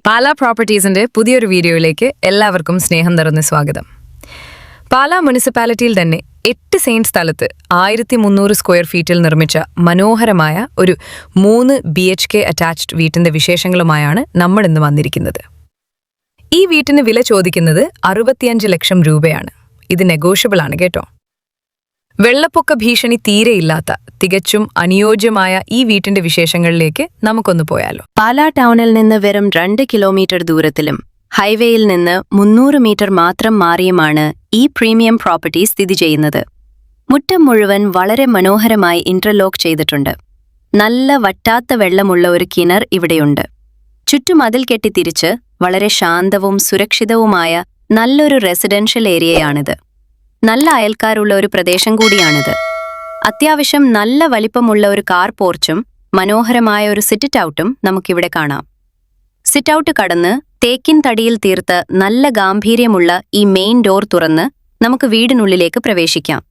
പാലാ പ്രോപ്പർട്ടീസിന്റെ പുതിയൊരു വീഡിയോയിലേക്ക് എല്ലാവർക്കും സ്നേഹം നിറഞ്ഞ സ്വാഗതം. പാലാ മുനിസിപ്പാലിറ്റിയിൽ തന്നെ 8 സെന്റ് സ്ഥലത്ത് 1300 സ്ക്വയർ ഫീറ്റിൽ നിർമ്മിച്ച മനോഹരമായ ഒരു 3 BHK അറ്റാച്ച്ഡ് വീട്ടിന്റെ വിശേഷങ്ങളുമായാണ് നമ്മൾ ഇന്ന് വന്നിരിക്കുന്നത്. ഈ വീട്ടിന് വില ചോദിക്കുന്നത് 65 ലക്ഷം രൂപയാണ്. ഇത് നെഗോഷ്യബിൾ ആണ് കേട്ടോ. വെള്ളപ്പൊക്ക ഭീഷണി തീരെയില്ലാത്ത തികച്ചും അനുയോജ്യമായ ഈ വീട്ടിന്റെ വിശേഷങ്ങളിലേക്ക് നമുക്കൊന്ന് പോയാലോ. പാലാ ടൗണിൽ നിന്ന് വെറും 2 കിലോമീറ്റർ ദൂരത്തിലും ഹൈവേയിൽ നിന്ന് 300 മീറ്റർ മാത്രം മാറിയുമാണ് ഈ പ്രീമിയം പ്രോപ്പർട്ടി സ്ഥിതി ചെയ്യുന്നത്. മുറ്റം മുഴുവൻ വളരെ മനോഹരമായി ഇന്റർലോക്ക് ചെയ്തിട്ടുണ്ട്. നല്ല വറ്റാത്ത വെള്ളമുള്ള ഒരു കിണർ ഇവിടെയുണ്ട്. ചുറ്റും മതിൽ കെട്ടിത്തിരിച്ച് വളരെ ശാന്തവും സുരക്ഷിതവുമായ നല്ലൊരു റെസിഡൻഷ്യൽ ഏരിയയാണിത്. നല്ല അയൽക്കാരുള്ള ഒരു പ്രദേശം കൂടിയാണിത്. അത്യാവശ്യം നല്ല വലിപ്പമുള്ള ഒരു കാർ പോർച്ചും മനോഹരമായ ഒരു സിറ്റ് ഔട്ടും നമുക്കിവിടെ കാണാം. സിറ്റ് ഔട്ട് കടന്ന് തേക്കിൻ തടിയിൽ തീർത്ത് നല്ല ഗാംഭീര്യമുള്ള ഈ മെയിൻ ഡോർ തുറന്ന് നമുക്ക് വീടിനുള്ളിലേക്ക് പ്രവേശിക്കാം.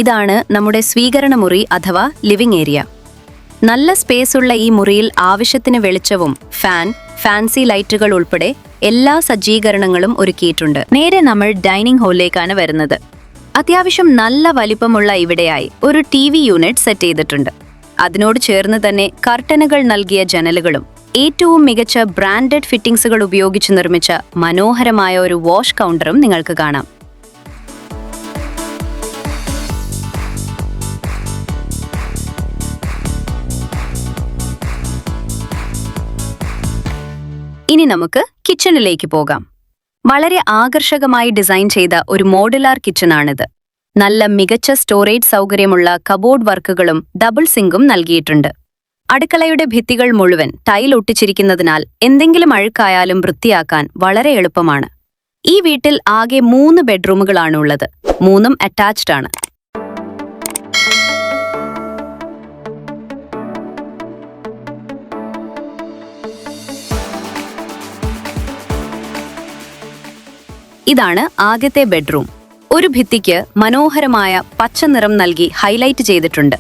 ഇതാണ് നമ്മുടെ സ്വീകരണ മുറി അഥവാ ലിവിംഗ് ഏരിയ. നല്ല സ്പേസുള്ള ഈ മുറിയിൽ ആവശ്യത്തിന് വെളിച്ചവും ഫാൻസി ലൈറ്റുകൾ ഉൾപ്പെടെ എല്ലാ സജ്ജീകരണങ്ങളും ഒരുക്കിയിട്ടുണ്ട്. നേരെ നമ്മൾ ഡൈനിങ് ഹാളിലേക്കാണ് വരുന്നത്. അത്യാവശ്യം നല്ല വലിപ്പമുള്ള ഇവിടെയായി ഒരു TV യൂണിറ്റ് സെറ്റ് ചെയ്തിട്ടുണ്ട്. അതിനോട് ചേർന്ന് തന്നെ കർട്ടനുകൾ നൽകിയ ജനലുകളും ഏറ്റവും മികച്ച ബ്രാൻഡഡ് ഫിറ്റിംഗ്സുകൾ ഉപയോഗിച്ച് നിർമ്മിച്ച മനോഹരമായ ഒരു വാഷ് കൗണ്ടറും നിങ്ങൾക്ക് കാണാം. ഇനി നമുക്ക് കിച്ചണിലേക്ക് പോകാം. വളരെ ആകർഷകമായി ഡിസൈൻ ചെയ്ത ഒരു മോഡുലാർ കിച്ചണാണിത്. നല്ല മികച്ച സ്റ്റോറേജ് സൗകര്യമുള്ള കബോർഡ് വർക്കുകളും ഡബിൾ സിങ്കും നൽകിയിട്ടുണ്ട്. അടുക്കളയുടെ ഭിത്തികൾ മുഴുവൻ ടൈൽ ഒട്ടിച്ചിരിക്കുന്നതിനാൽ എന്തെങ്കിലും അഴുക്കായാലും വൃത്തിയാക്കാൻ വളരെ എളുപ്പമാണ്. ഈ വീട്ടിൽ ആകെ 3 ബെഡ്റൂമുകളാണുള്ളത്. 3ഉം അറ്റാച്ച്ഡ് ആണ്. ഇതാണ് ആദ്യത്തെ ബെഡ്റൂം. ഒരു ഭിത്തിക്ക് മനോഹരമായ പച്ച നിറം നൽകി ഹൈലൈറ്റ് ചെയ്തിട്ടുണ്ട്.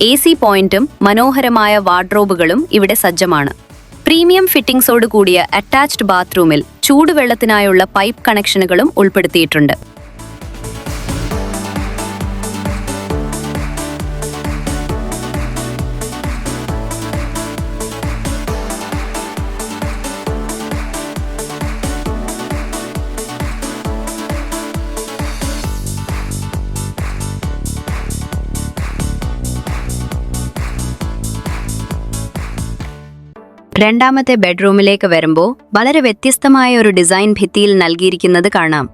AC പോയിന്റും മനോഹരമായ വാർഡ്രോബുകളും ഇവിടെ സജ്ജമാണ്. പ്രീമിയം ഫിറ്റിംഗ്സോട് കൂടിയ അറ്റാച്ച്ഡ് ബാത്റൂമിൽ ചൂടുവെള്ളത്തിനായുള്ള പൈപ്പ് കണക്ഷനുകളും ഉൾപ്പെടുത്തിയിട്ടുണ്ട്. രണ്ടാമത്തെ ബെഡ്റൂമിലേക്ക് വരുമ്പോൾ വളരെ വ്യത്യസ്തമായ ഒരു ഡിസൈൻ ഭിത്തിയിൽ നൽകിയിരിക്കുന്നത് കാണാം.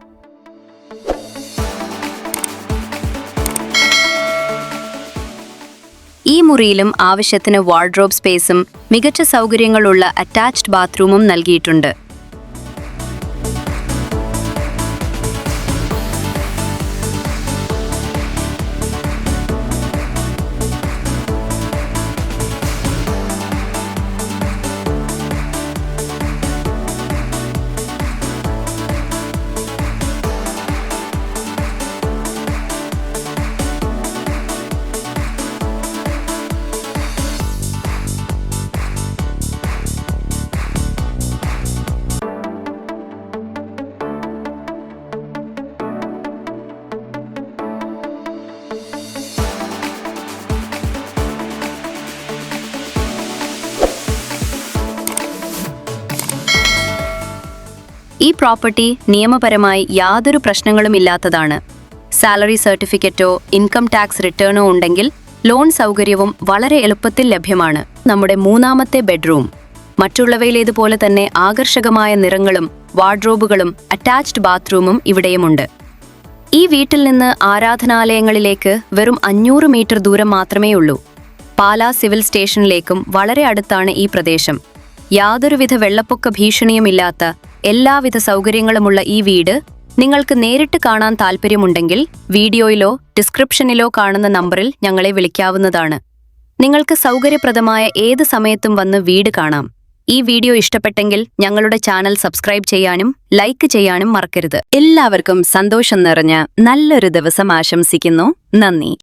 ഈ മുറിയിലും ആവശ്യത്തിന് വാർഡ്രോബ് സ്പേസും മികച്ച സൗകര്യങ്ങളുള്ള അറ്റാച്ച്ഡ് ബാത്റൂമും നൽകിയിട്ടുണ്ട്. ഈ പ്രോപ്പർട്ടി നിയമപരമായി യാതൊരു പ്രശ്നങ്ങളുമില്ലാത്തതാണ്. സാലറി സർട്ടിഫിക്കറ്റോ ഇൻകം ടാക്സ് റിട്ടേണോ ഉണ്ടെങ്കിൽ ലോൺ സൗകര്യവും വളരെ എളുപ്പത്തിൽ ലഭ്യമാണ്. നമ്മുടെ മൂന്നാമത്തെ ബെഡ്റൂം മറ്റുള്ളവയിലേതുപോലെ തന്നെ ആകർഷകമായ നിറങ്ങളും വാർഡ്രോബുകളും അറ്റാച്ച്ഡ് ബാത്റൂമും ഇവിടെയുമുണ്ട്. ഈ വീട്ടിൽ നിന്ന് ആരാധനാലയങ്ങളിലേക്ക് വെറും 500 മീറ്റർ ദൂരം മാത്രമേയുള്ളൂ. പാലാ സിവിൽ സ്റ്റേഷനിലേക്കും വളരെ അടുത്താണ് ഈ പ്രദേശം. യാതൊരുവിധ വെള്ളപ്പൊക്ക ഭീഷണിയുമില്ലാത്ത എല്ലാവിധ സൗകര്യങ്ങളുമുള്ള ഈ വീട് നിങ്ങൾക്ക് നേരിട്ട് കാണാൻ താൽപ്പര്യമുണ്ടെങ്കിൽ വീഡിയോയിലോ ഡിസ്ക്രിപ്ഷനിലോ കാണുന്ന നമ്പറിൽ ഞങ്ങളെ വിളിക്കാവുന്നതാണ്. നിങ്ങൾക്ക് സൗകര്യപ്രദമായ ഏത് സമയത്തും വന്ന് വീട് കാണാം. ഈ വീഡിയോ ഇഷ്ടപ്പെട്ടെങ്കിൽ ഞങ്ങളുടെ ചാനൽ സബ്സ്ക്രൈബ് ചെയ്യാനും ലൈക്ക് ചെയ്യാനും മറക്കരുത്. എല്ലാവർക്കും സന്തോഷം നിറഞ്ഞ നല്ലൊരു ദിവസം ആശംസിക്കുന്നു. നന്ദി.